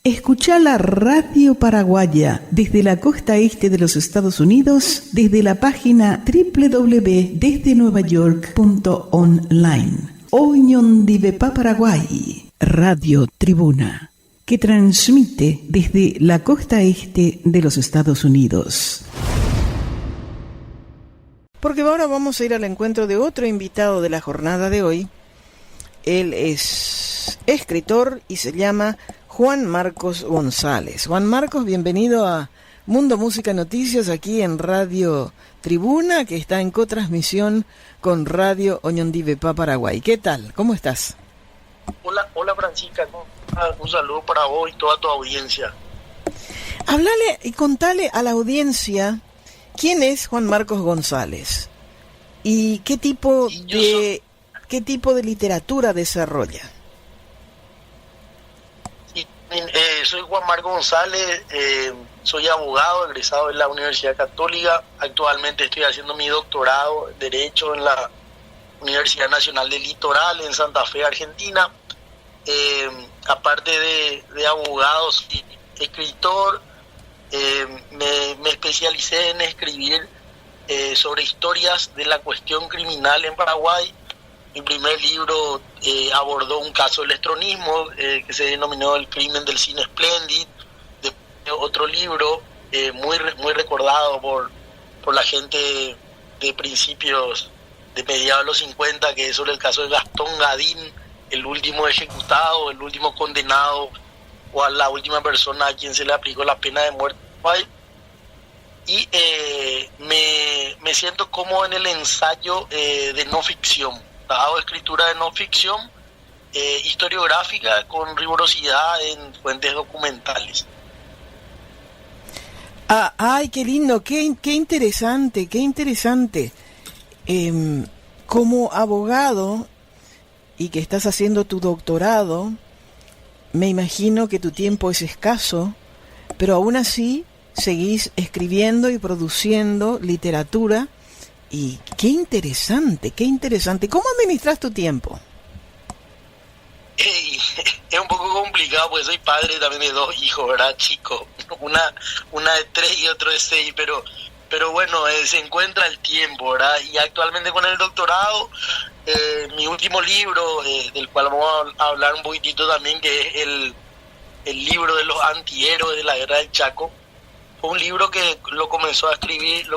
Escucha la Radio Paraguaya desde la costa este de los Estados Unidos, desde la página www.desdenuevayork.online. Oñondivepa Paraguay, Radio Tribuna, que transmite desde la costa este de los Estados Unidos. Porque ahora vamos a ir al encuentro de otro invitado de la jornada de hoy. Él es escritor y se llama Juan Marcos González. Juan Marcos, bienvenido a Mundo Música Noticias aquí en Radio Tribuna, que está en cotransmisión con Radio Oñondivepa Paraguay. ¿Qué tal? ¿Cómo estás? Hola Francisca, un saludo para vos y toda tu audiencia. Hablale y contale a la audiencia quién es Juan Marcos González y qué tipo de literatura desarrolla. Soy Juan Marcos González, soy abogado egresado de la Universidad Católica. Actualmente estoy haciendo mi doctorado en Derecho en la Universidad Nacional del Litoral en Santa Fe, Argentina. Aparte de abogado, soy escritor. Me especialicé en escribir sobre historias de la cuestión criminal en Paraguay. Mi primer libro abordó un caso del estronismo que se denominó El crimen del cine Splendid. Otro libro muy recordado por la gente de principios de mediados de los 50, que es sobre el caso de Gastón Gadín, el último ejecutado, el último condenado o a la última persona a quien se le aplicó la pena de muerte. Y me siento como en el ensayo de no ficción. Hago escritura de no ficción, historiográfica con rigurosidad en fuentes documentales. Ay, qué lindo, qué interesante, qué interesante. Como abogado y que estás haciendo tu doctorado, me imagino que tu tiempo es escaso, pero aún así seguís escribiendo y produciendo literatura. Y qué interesante, qué interesante. ¿Cómo administras tu tiempo? Es un poco complicado porque soy padre también de 2 hijos, ¿verdad, chicos? Una de 3 y otro de 6, pero bueno, se encuentra el tiempo, ¿verdad? Y actualmente con el doctorado, mi último libro, del cual vamos a hablar un poquitito también, que es el libro de los antihéroes de la Guerra del Chaco. Fue un libro que lo comencé a escribir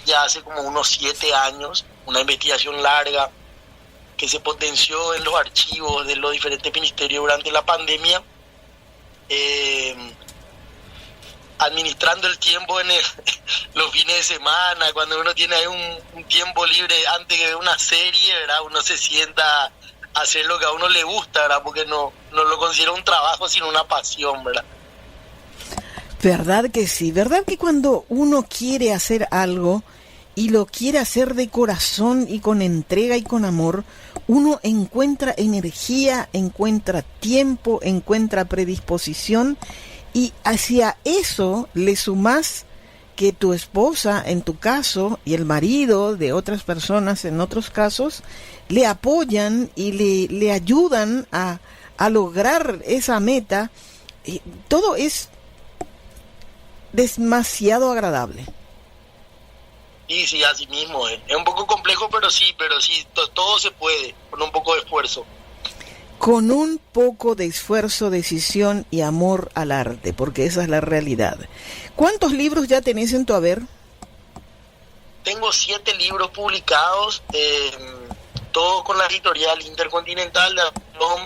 ya hace como unos 7 años, una investigación larga que se potenció en los archivos de los diferentes ministerios durante la pandemia, administrando el tiempo en los fines de semana, cuando uno tiene ahí un tiempo libre antes de una serie, ¿verdad? Uno se sienta a hacer lo que a uno le gusta, ¿verdad? Porque no lo considera un trabajo, sino una pasión, ¿verdad? ¿Verdad que sí? ¿Verdad que cuando uno quiere hacer algo y lo quiere hacer de corazón y con entrega y con amor, uno encuentra energía, encuentra tiempo, encuentra predisposición, y hacia eso le sumás que tu esposa, en tu caso, y el marido de otras personas, en otros casos, le apoyan y le ayudan a lograr esa meta. Todo es demasiado agradable. Sí, así mismo es. Es un poco complejo, pero sí, todo se puede, con un poco de esfuerzo. Con un poco de esfuerzo, decisión y amor al arte, porque esa es la realidad. ¿Cuántos libros ya tenés en tu haber? Tengo 7 libros publicados, todo con la editorial Intercontinental de Aplom.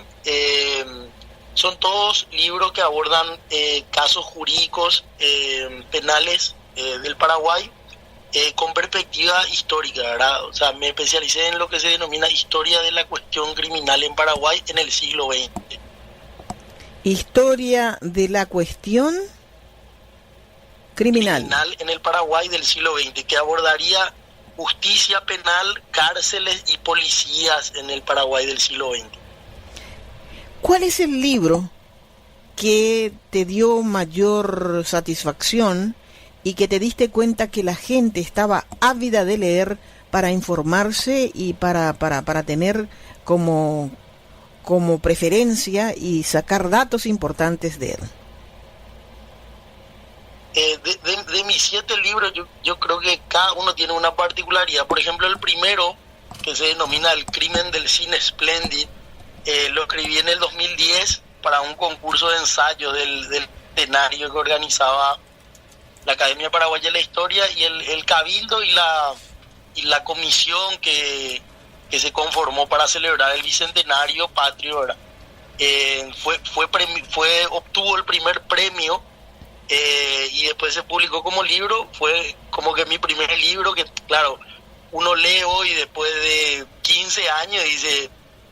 Son todos libros que abordan casos jurídicos penales del Paraguay con perspectiva histórica, ¿verdad? O sea, me especialicé en lo que se denomina historia de la cuestión criminal en Paraguay en el siglo XX. Historia de la cuestión criminal en el Paraguay del siglo XX, que abordaría justicia penal, cárceles y policías en el Paraguay del siglo XX. ¿Cuál es el libro que te dio mayor satisfacción y que te diste cuenta que la gente estaba ávida de leer para informarse y para tener como preferencia y sacar datos importantes de él? De mis 7 libros, yo creo que cada uno tiene una particularidad. Por ejemplo, el primero, que se denomina El crimen del cine Splendid, lo escribí en el 2010 para un concurso de ensayo del centenario que organizaba la Academia Paraguaya de la Historia y el Cabildo y la comisión que se conformó para celebrar el bicentenario patrio, ¿verdad? Obtuvo el primer premio y después se publicó como libro. Fue como que mi primer libro, que claro, uno lee hoy después de 15 años y dice,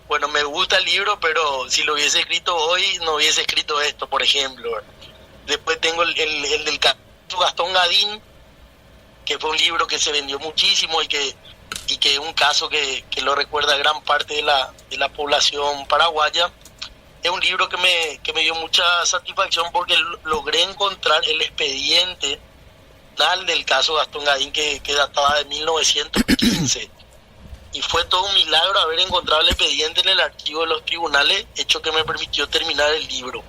bueno, me gusta el libro, pero si lo hubiese escrito hoy no hubiese escrito esto, por ejemplo, ¿verdad? Después tengo el del caso Gastón Gadín, que fue un libro que se vendió muchísimo y que es un caso que lo recuerda gran parte de la población paraguaya. Es un libro que me dio mucha satisfacción porque logré encontrar el expediente del caso Gastón Gadín que databa de 1915. Y fue todo un milagro haber encontrado el expediente en el archivo de los tribunales, hecho que me permitió terminar el libro.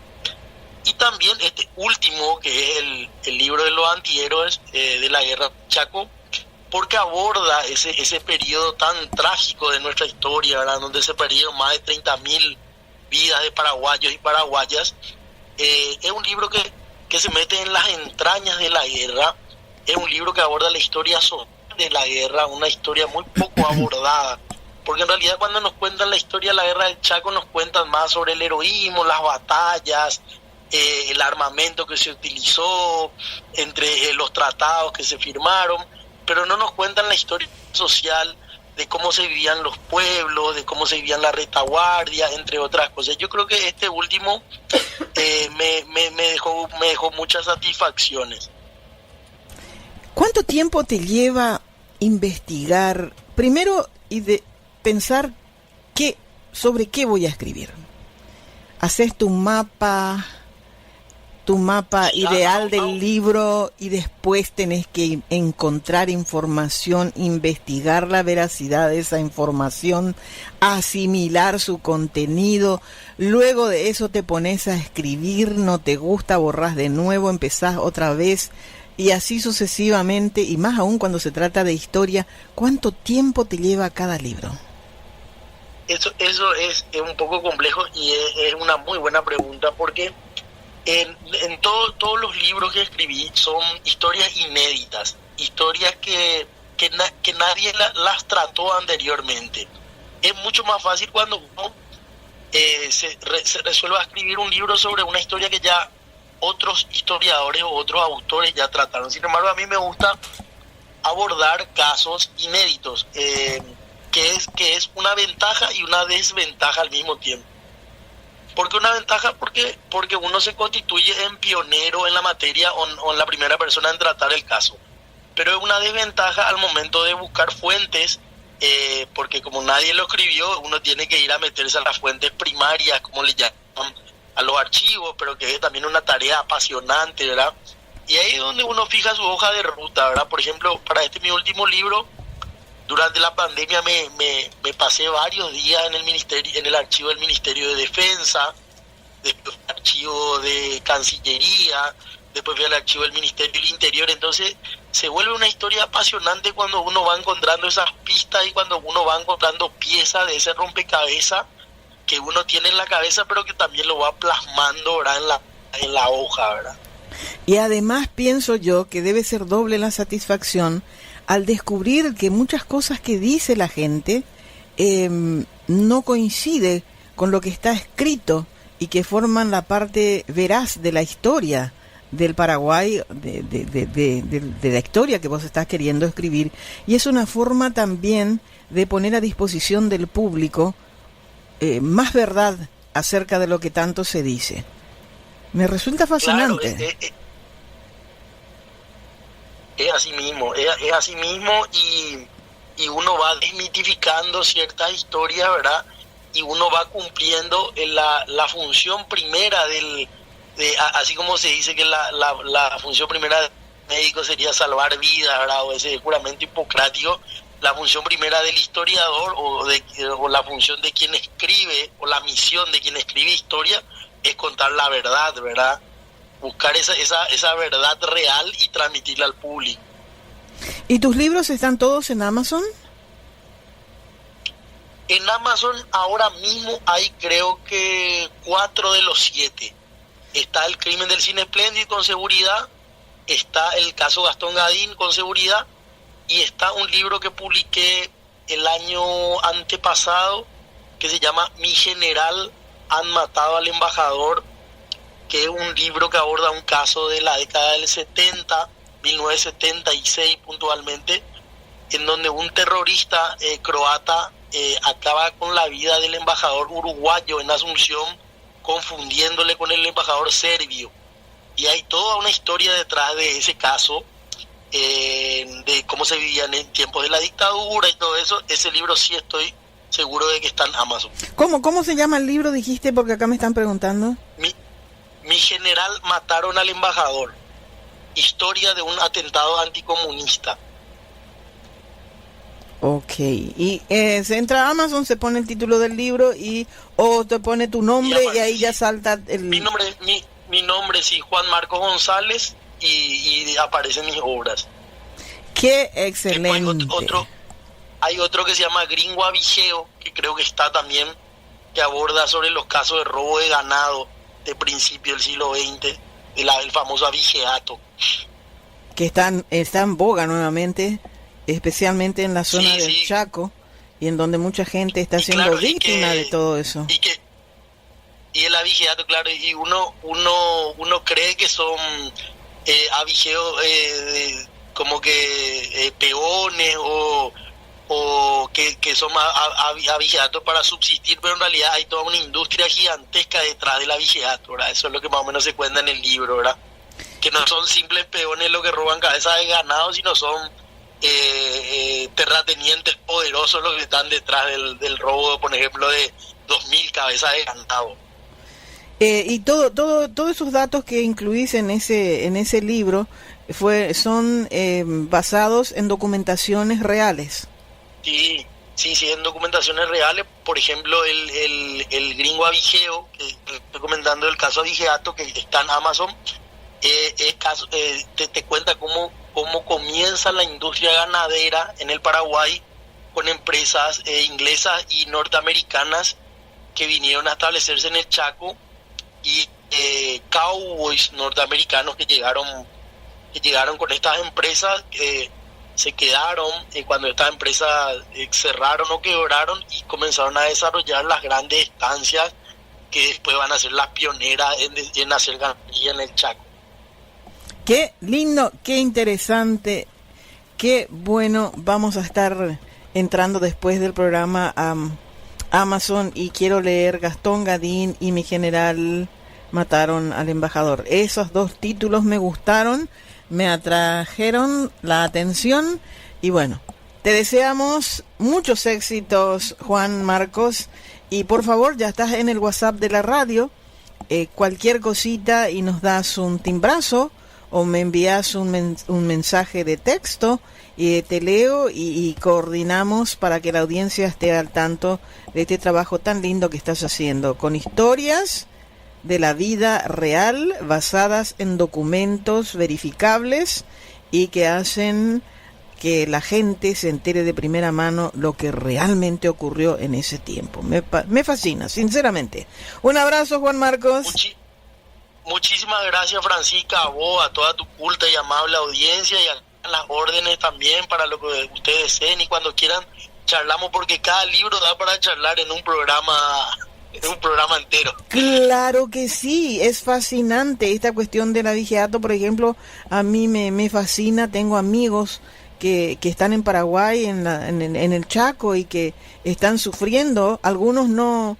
Y también este último, que es el libro de los antihéroes de la Guerra del Chaco, porque aborda ese periodo tan trágico de nuestra historia, ¿verdad? Donde se perdieron más de 30.000 vidas de paraguayos y paraguayas. Es un libro que se mete en las entrañas de la guerra. Es un libro que aborda la historia social de la guerra, una historia muy poco abordada, porque en realidad cuando nos cuentan la historia de la Guerra del Chaco nos cuentan más sobre el heroísmo, las batallas, el armamento que se utilizó, entre los tratados que se firmaron, pero no nos cuentan la historia social de cómo se vivían los pueblos, de cómo se vivían la retaguardia, entre otras cosas. Yo creo que este último me dejó muchas satisfacciones. ¿Cuánto tiempo te lleva investigar primero y de pensar sobre qué voy a escribir? ¿Haces tu mapa ideal del libro y después tenés que encontrar información, investigar la veracidad de esa información, asimilar su contenido, luego de eso te pones a escribir, no te gusta, borrás de nuevo, empezás otra vez y así sucesivamente, y más aún cuando se trata de historia? ¿Cuánto tiempo te lleva cada libro? Eso es un poco complejo y es una muy buena pregunta, porque en todos los libros que escribí son historias inéditas, historias que nadie las trató anteriormente. Es mucho más fácil cuando uno se resuelve a escribir un libro sobre una historia que ya otros historiadores o otros autores ya trataron. Sin embargo, a mí me gusta abordar casos inéditos, que es una ventaja y una desventaja al mismo tiempo. ¿Por qué una ventaja? Porque uno se constituye en pionero en la materia o en la primera persona en tratar el caso. Pero es una desventaja al momento de buscar fuentes, porque como nadie lo escribió, uno tiene que ir a meterse a las fuentes primarias, como le llaman, a los archivos, pero que es también una tarea apasionante, ¿verdad? Y ahí es donde uno fija su hoja de ruta, ¿verdad? Por ejemplo, para mi último libro, durante la pandemia me pasé varios días en el archivo del Ministerio de Defensa, después el archivo de Cancillería, después fui al archivo del Ministerio del Interior. Entonces se vuelve una historia apasionante cuando uno va encontrando esas pistas y cuando uno va encontrando piezas de ese rompecabezas que uno tiene en la cabeza, pero que también lo va plasmando, ¿verdad?, en la hoja, ¿verdad? Y además pienso yo que debe ser doble la satisfacción al descubrir que muchas cosas que dice la gente no coincide con lo que está escrito y que forman la parte veraz de la historia del Paraguay, de la historia que vos estás queriendo escribir. Y es una forma también de poner a disposición del público más verdad acerca de lo que tanto se dice. Me resulta fascinante. Claro, es así mismo, es así mismo, y uno va desmitificando ciertas historias, ¿verdad? Y uno va cumpliendo la función primera así como se dice que la función primera del médico sería salvar vidas, ¿verdad? O ese juramento hipocrático. La función primera del historiador o la función de quien escribe, o la misión de quien escribe historia, es contar la verdad, ¿verdad? buscar esa verdad real y transmitirla al público. ¿Y tus libros están todos en Amazon? En Amazon ahora mismo hay creo que 4 de los 7. Está El crimen del cine espléndido con seguridad, está el caso Gastón Gadín con seguridad, y está un libro que publiqué el año antepasado que se llama Mi general, han matado al embajador, que es un libro que aborda un caso de la década del 70, 1976 puntualmente, en donde un terrorista croata acaba con la vida del embajador uruguayo en Asunción, confundiéndole con el embajador serbio. Y hay toda una historia detrás de ese caso, de cómo se vivían en tiempos de la dictadura y todo eso. Ese libro sí estoy seguro de que está en Amazon. ¿Cómo se llama el libro, dijiste? Porque acá me están preguntando. Mi general, mataron al embajador. Historia de un atentado anticomunista. Ok, y se entra a Amazon, se pone el título del libro o te pone tu nombre y ahí ya salta el... Mi nombre sí, Juan Marcos González, y aparecen mis obras. ¡Qué excelente! Hay otro que se llama Gringo Avigeo, que creo que está también, que aborda sobre los casos de robo de ganado de principio del siglo XX, el famoso avigeato. Que está en boga nuevamente, especialmente en la zona del Chaco, y en donde mucha gente está siendo víctima de todo eso. Y el avigeato, claro, y uno cree que son avigeos como que peones o que son avigeatos para subsistir, pero en realidad hay toda una industria gigantesca detrás del avigeato, ¿verdad? Eso es lo que más o menos se cuenta en el libro, ¿verdad? Que no son simples peones los que roban cabezas de ganado, sino son terratenientes poderosos los que están detrás del robo, por ejemplo, de 2.000 cabezas de ganado. Y todos esos datos que incluís en ese libro son basados en documentaciones reales. Sí, en documentaciones reales. Por ejemplo, el Gringo Avigeo, que estoy comentando el caso Avigeato, que está en Amazon, te cuenta cómo comienza la industria ganadera en el Paraguay con empresas inglesas y norteamericanas que vinieron a establecerse en el Chaco, y cowboys norteamericanos que llegaron con estas empresas, se quedaron cuando estas empresas cerraron o quebraron, y comenzaron a desarrollar las grandes estancias que después van a ser las pioneras en hacer ganadería en el Chaco. Qué lindo, qué interesante, qué bueno. Vamos a estar entrando después del programa a Amazon y quiero leer Gastón Gadín y Mi general, mataron al embajador. Esos dos títulos me gustaron, me atrajeron la atención y bueno, te deseamos muchos éxitos, Juan Marcos, y por favor, ya estás en el WhatsApp de la radio, cualquier cosita y nos das un timbrazo o me envías un mensaje de texto y te leo y coordinamos para que la audiencia esté al tanto de este trabajo tan lindo que estás haciendo, con historias de la vida real basadas en documentos verificables y que hacen que la gente se entere de primera mano lo que realmente ocurrió en ese tiempo. Me fascina, sinceramente. Un abrazo, Juan Marcos. Muchísimas gracias, Francisca, a vos, a toda tu culta y amable audiencia, y a las órdenes también para lo que ustedes deseen, y cuando quieran charlamos, porque cada libro da para charlar en un programa entero. Claro que sí, es fascinante esta cuestión del avigeato. Por ejemplo, a mí me fascina. Tengo amigos que están en Paraguay, en el Chaco, y que están sufriendo. Algunos no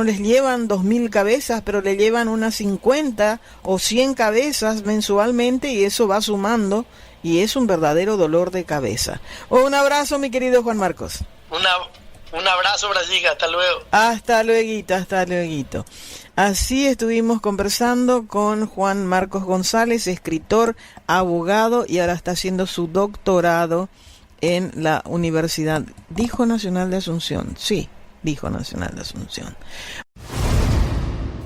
les llevan 2.000 cabezas, pero le llevan unas 50 o 100 cabezas mensualmente, y eso va sumando, y es un verdadero dolor de cabeza. Un abrazo, mi querido Juan Marcos. Un abrazo, Francisca, hasta luego. Hasta luego. Así estuvimos conversando con Juan Marcos González, escritor, abogado, y ahora está haciendo su doctorado en la Universidad Nacional de Asunción. Sí, Nacional de Asunción.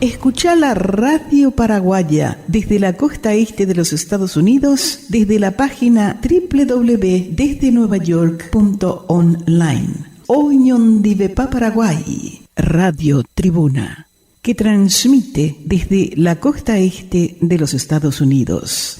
Escucha la Radio Paraguaya desde la costa este de los Estados Unidos, desde la página www.desdenuevayork.online. Oñondivepa Paraguay, Radio Tribuna, que transmite desde la costa este de los Estados Unidos.